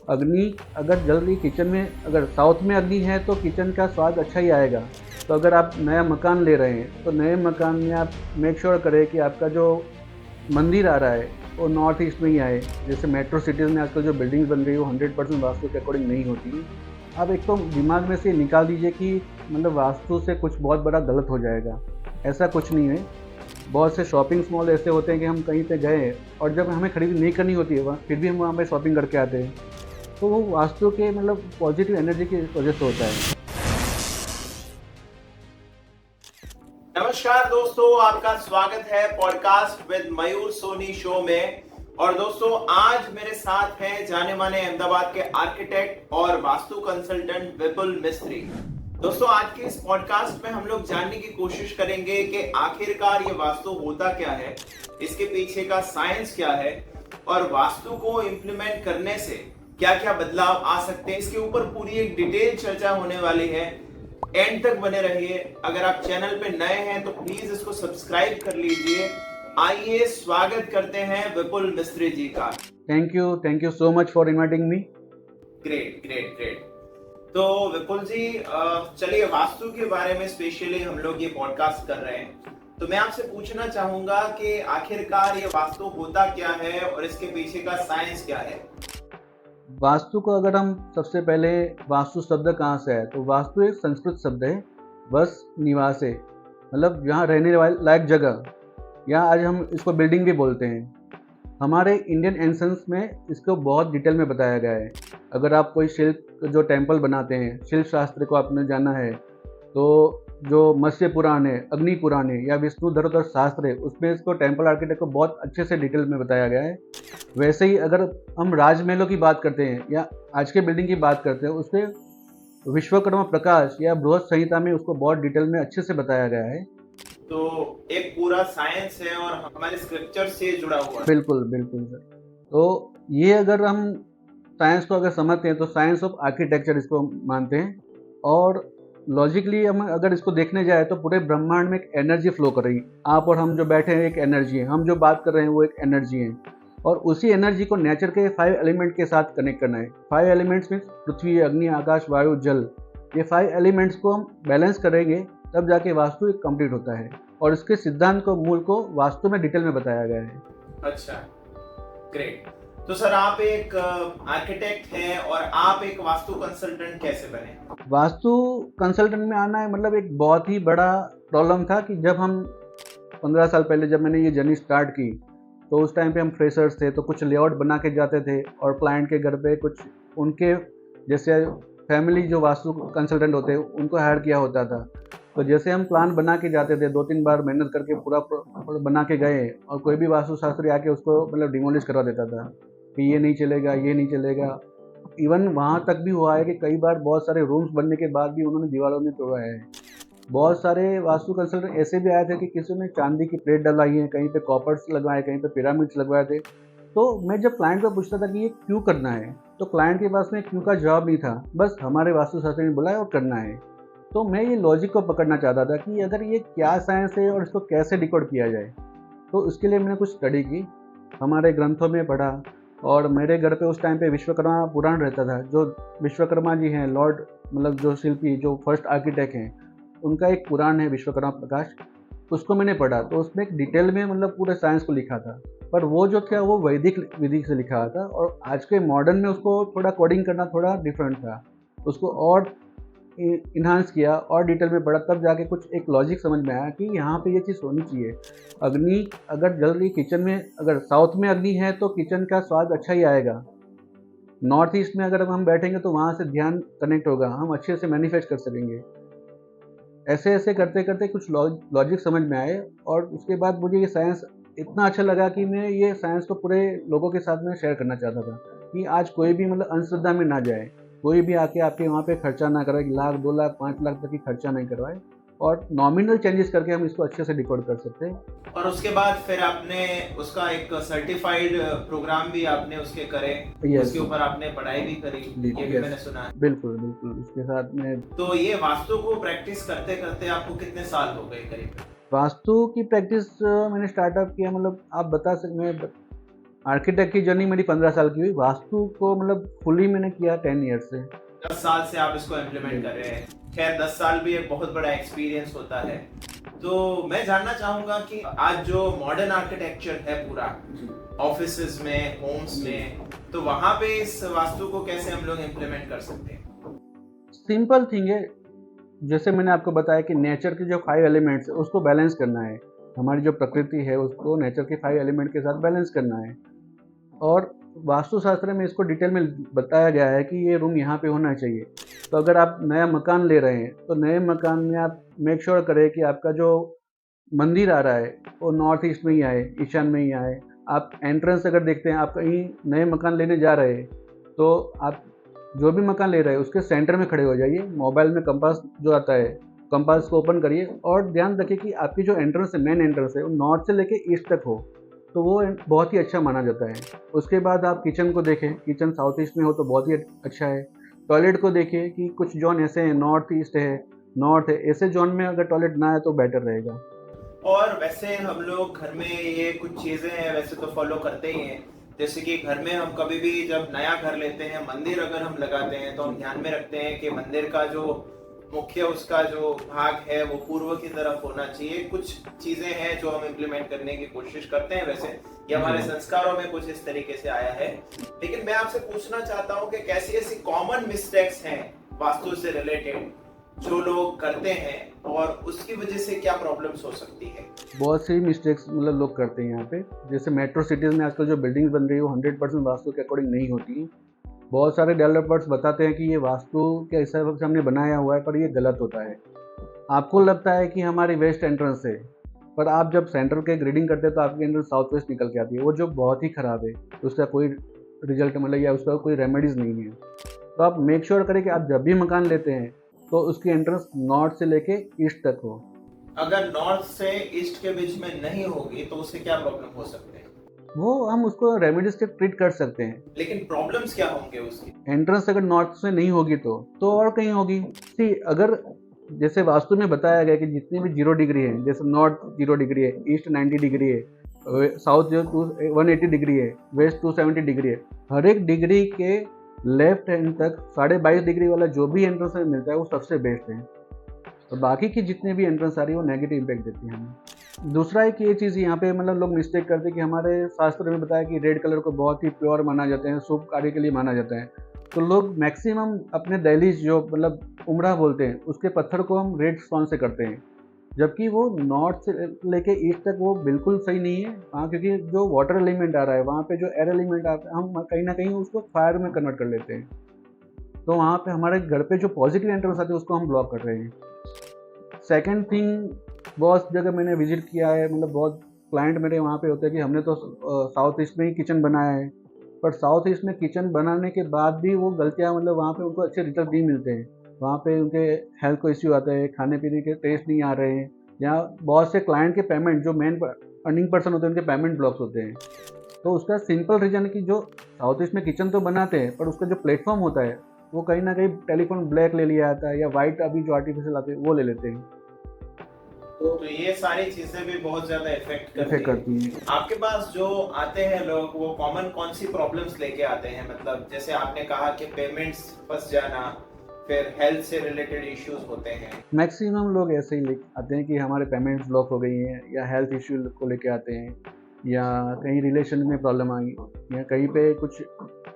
अग्नि अगर जल रही किचन में, अगर साउथ में अग्नि है तो किचन का स्वाद अच्छा ही आएगा। तो अगर आप नया मकान ले रहे हैं तो नए मकान में आप मेक श्योर करें कि आपका जो मंदिर आ रहा है वो नॉर्थ ईस्ट में ही आए। जैसे मेट्रो सिटीज़ में आजकल जो बिल्डिंग्स बन रही है वो 100% वास्तु के अकॉर्डिंग नहीं होती। आप एक तो दिमाग में से निकाल दीजिए कि मतलब वास्तु से कुछ बहुत बड़ा गलत हो जाएगा, ऐसा कुछ नहीं है। बहुत से शॉपिंग मॉल ऐसे होते हैं कि हम कहीं पे गए और जब हमें खरीदी नहीं करनी होती है वहाँ, फिर भी हम वहाँ पे शॉपिंग करके आते हैं। तो वो वास्तु के मतलब पॉजिटिव एनर्जी की वजह से होता है। नमस्कार दोस्तों, आपका स्वागत है podcast with Mayur Soni show में। और दोस्तों, आज मेरे साथ हैं जाने माने अहमदाबाद के आर्किटेक्ट और वास्तु कंसल्टेंट विपुल मिस्त्री। दोस्तों, आज के इस पॉडकास्ट में हम लोग जानने की कोशिश करेंगे कि आखिरकार ये वास्तु होता क्या है, इसके पीछे का साइंस क्या है और वास्तु को इम्प्लीमेंट करने से क्या क्या बदलाव आ सकते हैं। इसके ऊपर पूरी एक डिटेल चर्चा होने वाली है। एंड तक बने रहिए। अगर आप चैनल पे नए हैं तो प्लीज इसको सब्सक्राइब कर लीजिए। आइए स्वागत करते हैं विपुल मिस्त्री जी का। Thank you so much for inviting me. Great great great. तो विपुल जी, चलिए वास्तु के बारे में स्पेशली हम लोग ये पॉडकास्ट कर रहे हैं, तो मैं आपसे पूछना चाहूंगा कि आखिरकार ये वास्तु होता क्या है और इसके पीछे का साइंस क्या है। वास्तु को अगर हम सबसे पहले, वास्तु शब्द कहाँ से है, तो वास्तु एक संस्कृत शब्द है। वस निवास है, मतलब यहाँ रहने वाली लायक जगह, या आज हम इसको बिल्डिंग भी बोलते हैं। हमारे इंडियन एंसेंस में इसको बहुत डिटेल में बताया गया है। अगर आप कोई शिल्प जो टेम्पल बनाते हैं, शिल्प शास्त्र को आपने जाना है, तो जो मत्स्य पुराण है, अग्नि पुराण है या विष्णु धरोधर शास्त्र है, उसमें इसको टेम्पल आर्किटेक्ट को बहुत अच्छे से डिटेल में बताया गया है। वैसे ही अगर हम राजमहलों की बात करते हैं या आज के बिल्डिंग की बात करते हैं, उसमें विश्वकर्मा प्रकाश या बृहद संहिता में उसको बहुत डिटेल में अच्छे से बताया गया है। तो एक पूरा साइंस है और हमारे स्क्रिप्चर से जुड़ा हुआ है। बिल्कुल बिल्कुल सर। तो ये अगर हम साइंस को अगर समझते हैं तो साइंस ऑफ आर्किटेक्चर इसको मानते हैं। और लॉजिकली हम अगर इसको देखने जाए तो पूरे ब्रह्मांड में एक एनर्जी फ्लो कर रही है। आप और हम जो बैठे हैं एक एनर्जी है, हम जो बात कर रहे हैं वो एक एनर्जी है, और उसी एनर्जी को नेचर के 5 एलिमेंट के साथ कनेक्ट करना है। 5 एलिमेंट्स मीन्स पृथ्वी, अग्नि, आकाश, वायु, जल। ये 5 एलिमेंट्स को हम बैलेंस करेंगे तब जाके वास्तु एक कंप्लीट होता है, और इसके सिद्धांत को, मूल को वास्तु में डिटेल में बताया गया है। अच्छा, ग्रेट। तो सर, आप एक आर्किटेक्ट हैं और आप एक वास्तु कंसल्टेंट कैसे बने? वास्तु कंसल्टेंट में आना है मतलब एक बहुत ही बड़ा प्रॉब्लम था कि जब हम 15 साल पहले जब मैंने ये जर्नी स्टार्ट की, तो उस टाइम पे हम फ्रेशर्स थे, तो कुछ लेआउट बना के जाते थे और क्लाइंट के घर पे कुछ उनके जैसे फैमिली जो वास्तु कंसल्टेंट होते हैं उनको हायर किया होता था। तो जैसे हम प्लान बना के जाते थे, 2-3 बार मेहनत करके पूरा बना के गए, और कोई भी वास्तु शास्त्री आके उसको मतलब डिमोलिश करवा देता था कि ये नहीं चलेगा, ये नहीं चलेगा। इवन वहाँ तक भी हुआ है कि कई बार बहुत सारे रूम्स बनने के बाद भी उन्होंने दीवारों में तोड़ा है। बहुत सारे वास्तु कंसल्टेंट ऐसे भी आए थे कि किसी ने चांदी की प्लेट डलवाई है, कहीं पे कॉपर्स लगवाए, कहीं पे पिरामिड्स लगवाए थे। तो मैं जब क्लाइंट को पूछता था कि ये क्यों करना है, तो क्लाइंट के पास में क्यों का जवाब नहीं था, बस हमारे वास्तुशास्त्री ने बुलाया और करना है। तो मैं ये लॉजिक को पकड़ना चाहता था कि अगर ये क्या साइंस है और इसको कैसे डिकोड किया जाए। तो उसके लिए मैंने कुछ स्टडी की, हमारे ग्रंथों में पढ़ा, और मेरे घर पे उस टाइम पे विश्वकर्मा पुराण रहता था। जो विश्वकर्मा जी हैं, लॉर्ड मतलब जो शिल्पी, जो फर्स्ट आर्किटेक्ट हैं, उनका एक पुराण है विश्वकर्मा प्रकाश, उसको मैंने पढ़ा। तो उसमें एक डिटेल में मतलब पूरे साइंस को लिखा था, पर वो जो था वो वैदिक विधि से लिखा था, और आज के मॉडर्न में उसको थोड़ा कोडिंग करना थोड़ा डिफरेंट था। उसको और इन्हांस किया और डिटेल में पढ़ा, तब जाके कुछ एक लॉजिक समझ में आया कि यहाँ पे ये चीज़ होनी चाहिए। अग्नि अगर जल रही किचन में, अगर साउथ में अग्नि है तो किचन का स्वाद अच्छा ही आएगा। नॉर्थ ईस्ट में अगर हम बैठेंगे तो वहाँ से ध्यान कनेक्ट होगा, हम अच्छे से मैनिफेस्ट कर सकेंगे। ऐसे ऐसे करते करते कुछ लॉजिक समझ में आए, और उसके बाद मुझे ये साइंस इतना अच्छा लगा कि मैं ये साइंस को पूरे लोगों के साथ में शेयर करना चाहता था कि आज कोई भी मतलब अंधश्रद्धा में ना जाए। कोई भी आके आपके वहाँ पे खर्चा ना कराए, 1 लाख 2 लाख 5 लाख तक की खर्चा नहीं करवाए, और नॉमिनल चेंजेस करके हम इसको अच्छे से डिकोड कर सकते हैं। और उसके बाद फिर आपने उसका एक सर्टिफाइड प्रोग्राम भी आपने उसके करे। Yes. उसके ऊपर आपने पढ़ाई भी करी, ये भी मैंने सुना है। बिल्कुल बिल्कुल, इसके साथ में। तो ये वास्तु को प्रैक्टिस करते करते आपको कितने साल हो गए करीब? वास्तु की प्रैक्टिस मैंने स्टार्टअप किया, मतलब आप बता सकते, मैं आर्किटेक्ट की जर्नी मेरी 15 साल की हुई, वास्तु को मतलब फुली मैंने किया 10 ईयर से। 10 साल से आप इसको इम्प्लीमेंट कर रहे हैं। खैर 10 साल भी एक बहुत बड़ा एक्सपीरियंस होता है। तो मैं जानना चाहूंगा कि आज जो मॉडर्न आर्किटेक्चर है पूरा ऑफिसेज में, होम्स में, तो वहां पे इस वास्तु को कैसे हम लोग इम्प्लीमेंट कर सकते हैं? सिंपल थिंग है, जैसे मैंने आपको बताया कि नेचर के जो 5 एलिमेंट्स है उसको बैलेंस करना है। हमारी जो प्रकृति है उसको नेचर के 5 एलिमेंट के साथ बैलेंस करना है। और वास्तुशास्त्र में इसको डिटेल में बताया गया है कि ये रूम यहाँ पे होना चाहिए। तो अगर आप नया मकान ले रहे हैं तो नए मकान में आप मेक श्योर करें कि आपका जो मंदिर आ रहा है वो नॉर्थ ईस्ट में ही आए, ईशान में ही आए। आप एंट्रेंस अगर देखते हैं, आप कहीं नए मकान लेने जा रहे हैं तो आप जो भी मकान ले रहे हैं उसके सेंटर में खड़े हो जाइए। मोबाइल में कंपास जो आता है, कंपास को ओपन करिए और ध्यान रखिए कि आपकी जो एंट्रेंस है, मेन एंट्रेंस है, वो नॉर्थ से लेके ईस्ट तक हो, तो वो बहुत ही अच्छा माना जाता है। उसके बाद आप किचन को देखें, किचन साउथ ईस्ट में हो तो बहुत ही अच्छा है। टॉयलेट को देखिए कि कुछ जोन ऐसे हैं, नॉर्थ ईस्ट है, नॉर्थ है, ऐसे जोन में अगर टॉयलेट ना है तो बेटर रहेगा। और वैसे हम लोग घर में ये कुछ चीजें हैं वैसे तो फॉलो करते ही हैं। जैसे कि घर में हम कभी भी जब नया घर लेते हैं, मंदिर अगर हम लगाते हैं तो हम ध्यान में रखते हैं कि मंदिर का जो मुख्य उसका जो भाग है वो पूर्व की तरफ होना चाहिए। कुछ चीजें हैं जो हम इम्प्लीमेंट करने की कोशिश करते हैं, वैसे ये हमारे संस्कारों में कुछ इस तरीके से आया है। लेकिन मैं आपसे पूछना चाहता हूँ कि कैसी ऐसी कॉमन मिस्टेक्स हैं वास्तु से रिलेटेड जो लोग करते हैं और उसकी वजह से क्या प्रॉब्लम्स हो सकती है? बहुत सी मिस्टेक्स मतलब लोग करते हैं यहाँ पे। जैसे मेट्रो सिटीज़ में आजकल जो बिल्डिंग्स बन रही है वो 100% वास्तु के अकॉर्डिंग नहीं होती हैं। बहुत सारे डेवलपर्स बताते हैं कि ये वास्तु के हिसाब से हमने बनाया हुआ है, पर ये गलत होता है। आपको लगता है कि हमारी वेस्ट एंट्रेंस है, पर आप जब सेंटर के ग्रेडिंग करते हैं तो आपकी एंट्रेंस साउथ वेस्ट निकल के आती है, वो जो बहुत ही ख़राब है। उसका कोई रिजल्ट मतलब या उसका कोई रेमेडीज़ नहीं है। तो आप मेक श्योर करें कि आप जब भी मकान लेते हैं तो उसकी एंट्रेंस नॉर्थ से लेके ईस्ट तक हो। अगर नॉर्थ से ईस्ट के बीच में नहीं होगी तो उससे क्या प्रॉब्लम हो सकते हैं? वो हम उसको रेमेडीज से ट्रीट कर सकते हैं। लेकिन प्रॉब्लम्स क्या होंगे उसकी? एंट्रेंस अगर नॉर्थ से नहीं होगी तो और कहीं होगी। सी अगर जैसे वास्तु में बताया गया कि जितनी भी 0 डिग्री है, जैसे नॉर्थ 0 डिग्री है, ईस्ट 90 डिग्री है, साउथ जो 180 डिग्री है, वेस्ट 270 डिग्री है, हर एक डिग्री के लेफ्ट हैंड तक 22.5 डिग्री वाला जो भी एंट्रेंस में मिलता है वो सबसे बेस्ट है। और बाकी की जितनी भी एंट्रेंस आ रही है वो नेगेटिव इम्पैक्ट देती है हमें। दूसरा एक ये चीज़ यहाँ पे मतलब लोग मिस्टेक करते हैं कि हमारे शास्त्र में बताया कि रेड कलर को बहुत ही प्योर माना जाता है, शुभ कार्य के लिए माना जाता है। तो लोग मैक्सिमम अपने दहलीज जो मतलब उमड़ा बोलते हैं उसके पत्थर को हम रेड स्टोन से करते हैं, जबकि वो नॉर्थ से लेके ईस्ट तक वो बिल्कुल सही नहीं है। हाँ, क्योंकि जो वाटर एलिमेंट आ रहा है वहाँ पे जो एयर एलिमेंट आता है हम कहीं ना कहीं उसको फायर में कन्वर्ट कर लेते हैं। तो वहाँ पे हमारे घर पे जो पॉजिटिव एंट्रेंस आती है उसको हम ब्लॉक कर रहे हैं। सेकंड थिंग, बहुत जगह मैंने विजिट किया है, मतलब बहुत क्लाइंट मेरे वहाँ पे होते हैं कि हमने तो साउथ ईस्ट में ही किचन बनाया है, पर साउथ ईस्ट में किचन बनाने के बाद भी वो गलतियाँ मतलब वहाँ पे उनको अच्छे रिजल्ट नहीं मिलते हैं। वहाँ पे उनके हेल्थ को इश्यू आते हैं, खाने पीने के टेस्ट नहीं आ रहे हैं, या बहुत से क्लाइंट के पेमेंट जो मेन अर्निंग पर्सन होते हैं उनके पेमेंट ब्लॉक्स होते हैं। तो उसका सिंपल रीज़न है कि जो साउथ ईस्ट में किचन तो बनाते हैं पर उसका जो प्लेटफॉर्म होता है वो कहीं ना कहीं टेलीफोन ब्लैक ले लिया जाता है, या वाइट अभी जो आर्टिफिशियल आते हैं वो ले लेते हैं। तो ये सारी चीजें भी बहुत ज्यादा इफेक्ट करती हैं। आपके पास जो आते हैं लोग वो कॉमन कौन सी प्रॉब्लम्स लेके आते हैं? मतलब जैसे आपने कहा कि पेमेंट्स फंस जाना, फिर हेल्थ से रिलेटेड इश्यूज होते हैं। मैक्सिमम लोग ऐसे ही आते हैं कि हमारे पेमेंट्स ब्लॉक हो गई हैं, या हेल्थ इश्यू को लेके आते हैं, या कहीं रिलेशन में प्रॉब्लम आई, या कहीं पे कुछ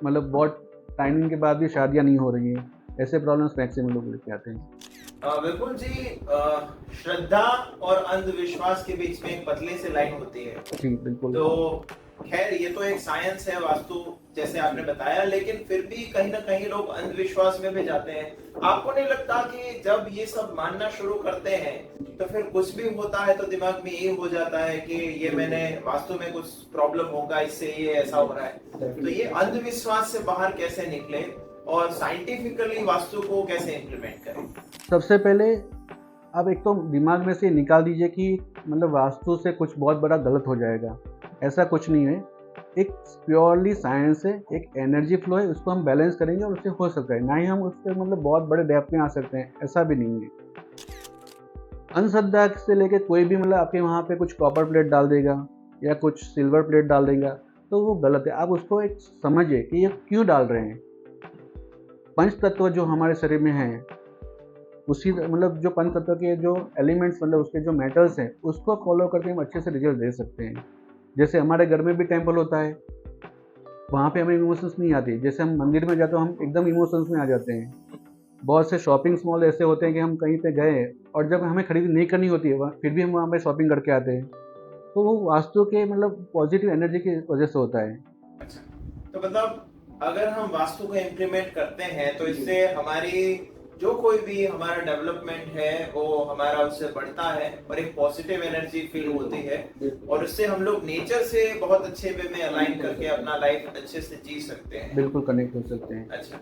मतलब बहुत टाइमिंग के बाद भी शादियां नहीं हो रही हैं। ऐसे प्रॉब्लम्स मैक्सिमम लोग लेके आते हैं। बिल्कुल जी। श्रद्धा और अंधविश्वास के बीच में एक पतली सी लाइन होती है। जी बिल्कुल। तो खैर ये तो एक साइंस है वास्तु, जैसे आपने बताया, लेकिन फिर भी कहीं ना कहीं लोग अंधविश्वास में भी जाते हैं। आपको नहीं लगता कि जब ये सब मानना शुरू करते हैं तो फिर कुछ भी होता है तो दिमाग में ये हो जाता है कि ये मैंने वास्तु में कुछ प्रॉब्लम होगा, इससे ये ऐसा हो रहा है। तो ये अंधविश्वास से बाहर कैसे निकले और साइंटिफिकली वास्तु को कैसे इम्प्लीमेंट करें? सबसे पहले आप एक तो दिमाग में से निकाल दीजिए कि मतलब वास्तु से कुछ बहुत बड़ा गलत हो जाएगा, ऐसा कुछ नहीं है। एक प्योरली साइंस है, एक एनर्जी फ्लो है, उसको हम बैलेंस करेंगे और उससे हो सकता है। ना ही हम उससे मतलब बहुत बड़े डेप्थ में आ सकते हैं, ऐसा भी नहीं है। अंधश्रद्धा से लेके कोई भी मतलब आपके वहाँ पे कुछ कॉपर प्लेट डाल देगा या कुछ सिल्वर प्लेट डाल देगा, तो वो गलत है। आप उसको एक समझिए कि ये क्यों डाल रहे हैं। पंच तत्व जो हमारे शरीर में हैं, उसी मतलब जो पंच तत्व के जो एलिमेंट्स मतलब उसके जो मेटल्स हैं, उसको फॉलो करके हम अच्छे से रिजल्ट दे सकते हैं। जैसे हमारे घर में भी टेम्पल होता है, वहाँ पे हमें इमोशंस नहीं आती। जैसे हम मंदिर में जाते हो हम एकदम इमोशंस में आ जाते हैं। बहुत से शॉपिंग मॉल ऐसे होते हैं कि हम कहीं पे गए और जब हमें खरीदी नहीं करनी होती है फिर भी हम वहाँ पे शॉपिंग करके आते हैं। तो वो वास्तु के मतलब पॉजिटिव एनर्जी की वजह से होता है। अच्छा, तो मतलब अगर हम वास्तु को इम्प्लीमेंट करते हैं तो इससे हमारी जो कोई भी हमारा डेवलपमेंट है वो हमारा उससे बढ़ता है और एक पॉजिटिव एनर्जी फील होती है और उससे हम लोग नेचर से बहुत अच्छे वे में अलाइन करके अपना लाइफ अच्छे से जी सकते हैं। बिल्कुल कनेक्ट हो सकते हैं। अच्छा,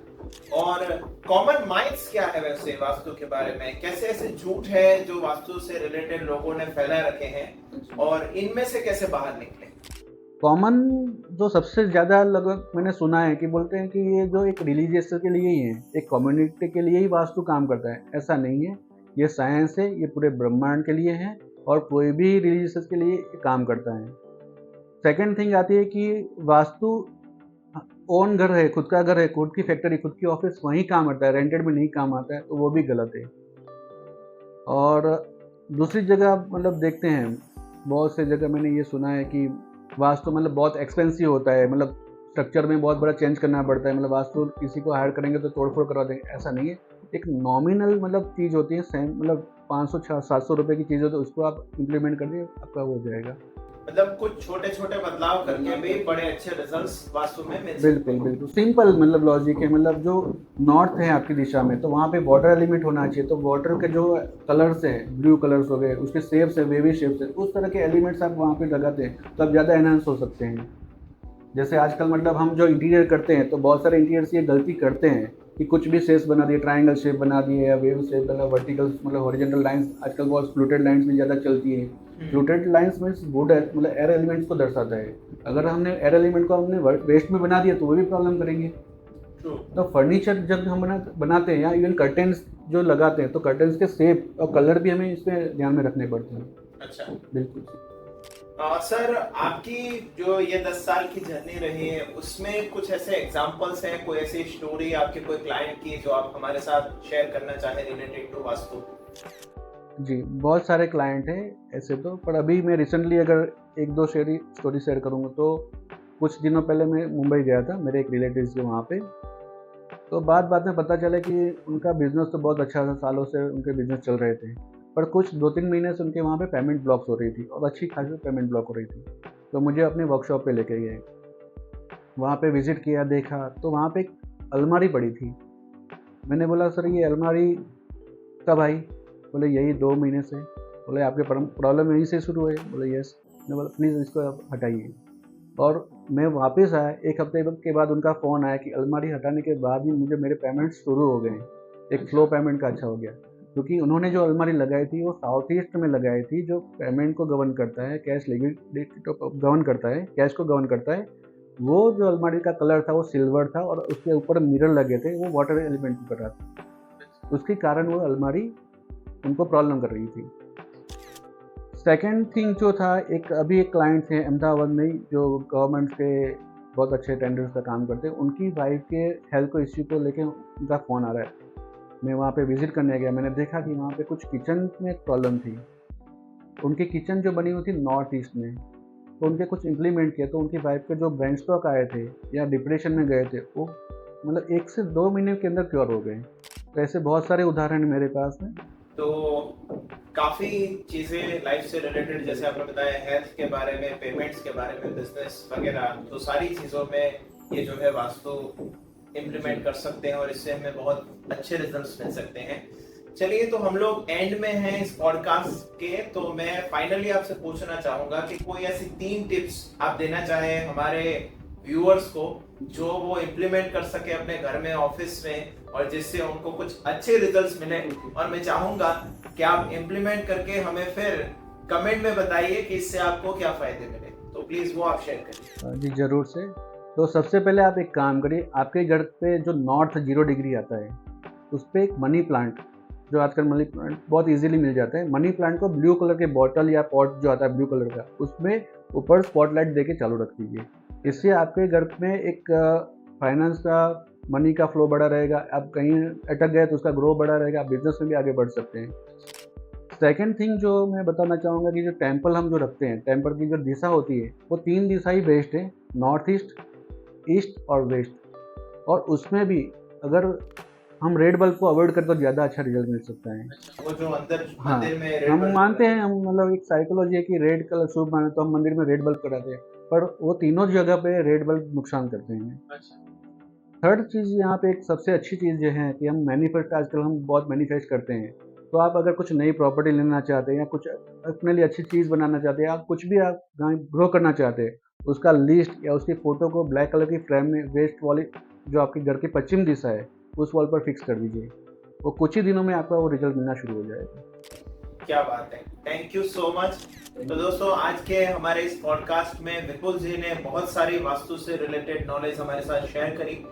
और कॉमन माइथ्स क्या है वैसे वास्तु के बारे में? कैसे ऐसे झूठ है जो वास्तु से रिलेटेड लोगों ने फैलाए रखे हैं और इनमें से कैसे बाहर निकले? कॉमन जो सबसे ज़्यादा लगभग मैंने सुना है कि बोलते हैं कि ये जो एक रिलीजियस के लिए ही है, एक कम्युनिटी के लिए ही वास्तु काम करता है। ऐसा नहीं है, ये साइंस है, ये पूरे ब्रह्मांड के लिए है और कोई भी रिलीजियस के लिए काम करता है। सेकंड थिंग आती है कि वास्तु ओन घर है, खुद का घर है, खुद की फैक्ट्री, खुद की ऑफिस, वहीं काम आता है, रेंटेड में नहीं काम आता है, तो वो भी गलत है। और दूसरी जगह मतलब देखते हैं, बहुत से जगह मैंने ये सुना है कि वास्तु मतलब बहुत एक्सपेंसिव होता है, मतलब स्ट्रक्चर में बहुत बड़ा चेंज करना पड़ता है, मतलब वास्तु किसी को हायर करेंगे तो तोड़-फोड़ करवा देंगे, ऐसा नहीं है। एक नॉमिनल मतलब चीज़ होती है, सेम मतलब 500-700 रुपए की चीज़ होती है, उसको आप इम्प्लीमेंट करिए, आपका हो जाएगा। मतलब कुछ छोटे-छोटे बदलाव करके भी बड़े अच्छे रिजल्ट्स वास्तु में मिल सकते बिल्कुल, बिल्कुल। सिंपल मतलब लॉजिक है, मतलब जो नॉर्थ है आपकी दिशा में, तो वहाँ पे वाटर एलिमेंट होना चाहिए, तो वाटर के जो कलर्स हैं, ब्लू कलर्स हो गए, उसके शेप्स है, वेवी शेप्स है, उस तरह के एलिमेंट्स आप वहाँ पे लगाते हैं, तो आप ज़्यादा एनहांस हो सकते हैं। जैसे आजकल मतलब हम जो इंटीरियर करते हैं, तो बहुत सारे इंटीरियर्स ये गलती करते हैं कि कुछ भी शेप्स बना दिए, ट्रायंगल शेप बना दिए या वेव शेप, मतलब वर्टिकल मतलब हॉरिजॉन्टल लाइंस, आजकल बहुत फ्लूटेड लाइंस भी ज़्यादा चलती है। फ्लूटेड लाइंस मीन्स वुड मतलब एयर एलिमेंट्स को दर्शाता है। अगर हमने एयर एलिमेंट को हमने वेस्ट में बना दिया तो वो भी प्रॉब्लम करेंगे। तो फर्नीचर जब हम बनाते हैं या इवन कर्टेंस जो लगाते हैं, तो कर्टेंस के शेप और कलर भी हमें इसमें ध्यान में रखने पड़ते हैं। अच्छा, बिल्कुल। सर आपकी जो ये 10 साल की जर्नी रही है उसमें कुछ ऐसे एग्जांपल्स हैं, कोई ऐसी स्टोरी आपके कोई क्लाइंट की जो आप हमारे साथ शेयर करना चाहें रिलेटेड टू वास्तु? जी, बहुत सारे क्लाइंट हैं ऐसे तो, पर अभी मैं रिसेंटली अगर 1-2 स्टोरी शेयर करूँगा तो कुछ दिनों पहले मैं मुंबई गया था, मेरे एक रिलेटिव्स के वहाँ पे। तो बात में पता चला कि उनका बिज़नेस तो बहुत अच्छा था, सालों से उनके बिज़नेस चल रहे थे। पर कुछ 2-3 महीने से उनके वहाँ पे पेमेंट ब्लॉक्स हो रही थी और अच्छी खासी पेमेंट ब्लॉक हो रही थी। तो मुझे अपने वर्कशॉप पे लेके गए। वहाँ पे विज़िट किया, देखा तो वहाँ पे एक अलमारी पड़ी थी। मैंने बोला, सर ये अलमारी कब आई? बोले यही 2 महीने से। बोले आपके प्रॉब्लम यहीं से शुरू हुई? बोले यस। मैंने बोला प्लीज़ इसको आप हटाइए। और मैं वापस आया, 1 हफ्ते के बाद उनका फ़ोन आया कि अलमारी हटाने के बाद ही मुझे मेरे पेमेंट शुरू हो गए। एक फ्लो पेमेंट का अच्छा हो गया, क्योंकि उन्होंने जो अलमारी लगाई थी वो साउथ ईस्ट में लगाई थी, जो पेमेंट को गवर्न करता है, कैश लिक्विडिटी को गवर्न करता है, कैश को गवर्न करता है। वो जो अलमारी का कलर था वो सिल्वर था और उसके ऊपर मिरर लगे थे, वो वाटर एलिमेंट की तरह था। उसके कारण वो अलमारी उनको प्रॉब्लम कर रही थी। सेकंड थिंग जो था, अभी एक क्लाइंट थे अहमदाबाद में जो गवर्नमेंट के बहुत अच्छे टेंडर्स का काम करते हैं, उनकी वाइफ के हेल्थ को इश्यू को लेके उनका फ़ोन आ रहा है। मैं वहाँ पे विज़िट करने गया, मैंने देखा कि वहाँ पे कुछ किचन में प्रॉब्लम थी। उनकी किचन जो बनी हुई थी नॉर्थ ईस्ट में, तो उनके कुछ इम्प्लीमेंट किया, तो उनकी वाइफ के जो ब्रेन स्ट्रोक आए थे या डिप्रेशन में गए थे, वो मतलब 1 से 2 महीने के अंदर क्योर हो गए। तो ऐसे बहुत सारे उदाहरण मेरे पास हैं। तो काफी चीजें लाइफ से रिलेटेड, जैसे आपने बताया हेल्थ के बारे में, पेमेंट्स के बारे में, बिजनेस वगैरह, तो सारी चीजों में ये जो है वास्तु इम्प्लीमेंट कर सकते हैं और इससे हमें बहुत अच्छे रिजल्ट्स मिल सकते हैं। चलिए, तो हम लोग एंड में हैं इस पॉडकास्ट के, तो मैं फाइनली आपसे पूछना चाहूंगा कि कोई ऐसी 3 टिप्स आप देना चाहें हमारे व्यूअर्स को जो वो इम्प्लीमेंट कर सके अपने घर में, ऑफिस में, और जिससे उनको कुछ अच्छे रिजल्ट्स मिले। और मैं चाहूंगा कि आप इम्प्लीमेंट करके हमें फिर कमेंट में बताइए कि इससे आपको क्या फायदे मिले, तो प्लीज वो आप शेयर करिए। जी ज़रूर से। तो सबसे पहले आप एक काम करिए, आपके घर पे जो नॉर्थ 0 डिग्री आता है उस पर एक मनी प्लांट, जो आजकल मनी प्लांट बहुत इजीली मिल जाता है, मनी प्लांट को ब्लू कलर के बॉटल या पॉट जो आता है ब्लू कलर का, उसमें ऊपर स्पॉटलाइट दे के चालू रख दीजिए। इससे आपके घर में एक फाइनेंस का, मनी का फ्लो बढ़ा रहेगा। आप कहीं अटक गए तो उसका ग्रो बढ़ा रहेगा, आप बिजनेस में भी आगे बढ़ सकते हैं। सेकंड थिंग जो मैं बताना चाहूँगा कि जो टेम्पल हम जो रखते हैं, टेम्पल की जो दिशा होती है वो 3 दिशा ही बेस्ट है, नॉर्थ ईस्ट, ईस्ट और वेस्ट। और उसमें भी अगर हम रेड बल्ब को अवॉइड करें तो ज़्यादा अच्छा रिजल्ट मिल सकता है। वो जो अंदर हाँ, मंदिर में रेड हम बल्ब मानते हैं, हम मतलब एक साइकोलॉजी है कि रेड कलर शुभ माने तो हम मंदिर में रेड बल्ब कराते हैं, पर वो तीनों जगह पे रेड बल्ब नुकसान करते हैं। अच्छा। थर्ड चीज़ यहाँ पे एक सबसे अच्छी चीज़ ये है कि हम मैनिफेस्ट, आजकल हम बहुत मैनिफेस्ट करते हैं। तो आप अगर कुछ नई प्रॉपर्टी लेना चाहते हैं या कुछ अपने लिए अच्छी चीज़ बनाना चाहते हैं, आप कुछ भी आप ग्रो करना चाहते हैं, उसका लिस्ट या उसकी फ़ोटो को ब्लैक कलर की फ्रेम में वेस्ट वाली जो आपके घर की पश्चिम दिशा है उस वॉल पर फिक्स कर दीजिए। वो कुछ ही दिनों में आपका वो रिजल्ट मिलना शुरू हो जाएगा। क्या बात है, थैंक यू सो मच। तो दोस्तों, आज के हमारे इस पॉडकास्ट में विपुल जी ने बहुत सारी वास्तु से रिलेटेड नॉलेज हमारे साथ शेयर करी,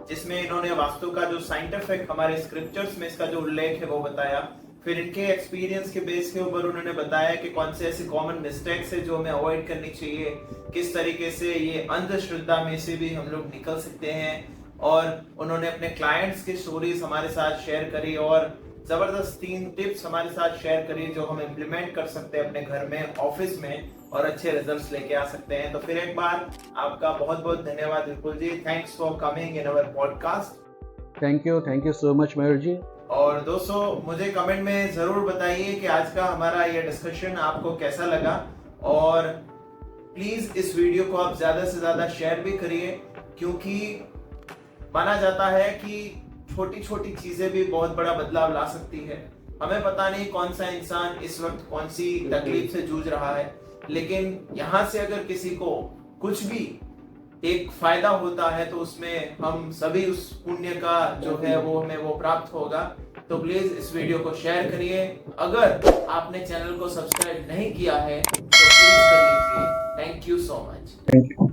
जिसमें इन्होंने वास्तु का जो साइंटिफिक हमारे स्क्रिप्चर्स में इसका जो उल्लेख है वो बताया। फिर इनके एक्सपीरियंस के बेस के ऊपर उन्होंने बताया कि कौन से ऐसे कॉमन मिस्टेक्स है जो हमें अवॉइड करनी चाहिए, किस तरीके से ये अंधश्रद्धा में से भी हम लोग निकल सकते हैं। और उन्होंने अपने क्लाइंट्स की स्टोरीज हमारे साथ शेयर करी और जबरदस्त 3 टिप्स हमारे साथ शेयर करी जो हम इम्प्लीमेंट कर सकते हैं अपने घर में, ऑफिस में, और अच्छे रिजल्ट्स लेके आ सकते हैं। तो फिर एक बार आपका बहुत बहुत धन्यवाद Vipul ji, thanks for coming in our podcast. Thank you so much Mayur ji. और दोस्तों, मुझे कमेंट में जरूर बताइए कि आज का हमारा ये डिस्कशन आपको कैसा लगा, और प्लीज इस वीडियो को आप ज्यादा से ज्यादा शेयर भी करिए, क्योंकि माना जाता है कि छोटी छोटी चीजें भी बहुत बड़ा बदलाव ला सकती है। हमें पता नहीं कौन सा इंसान इस वक्त कौन सी तकलीफ से जूझ रहा है, लेकिन यहाँ से अगर किसी को कुछ भी एक फायदा होता है तो उसमें हम सभी उस पुण्य का जो है वो हमें वो प्राप्त होगा। तो प्लीज इस वीडियो को शेयर करिए। अगर आपने चैनल को सब्सक्राइब नहीं किया है तो प्लीज कर लीजिए। Thank you so much. Thank you.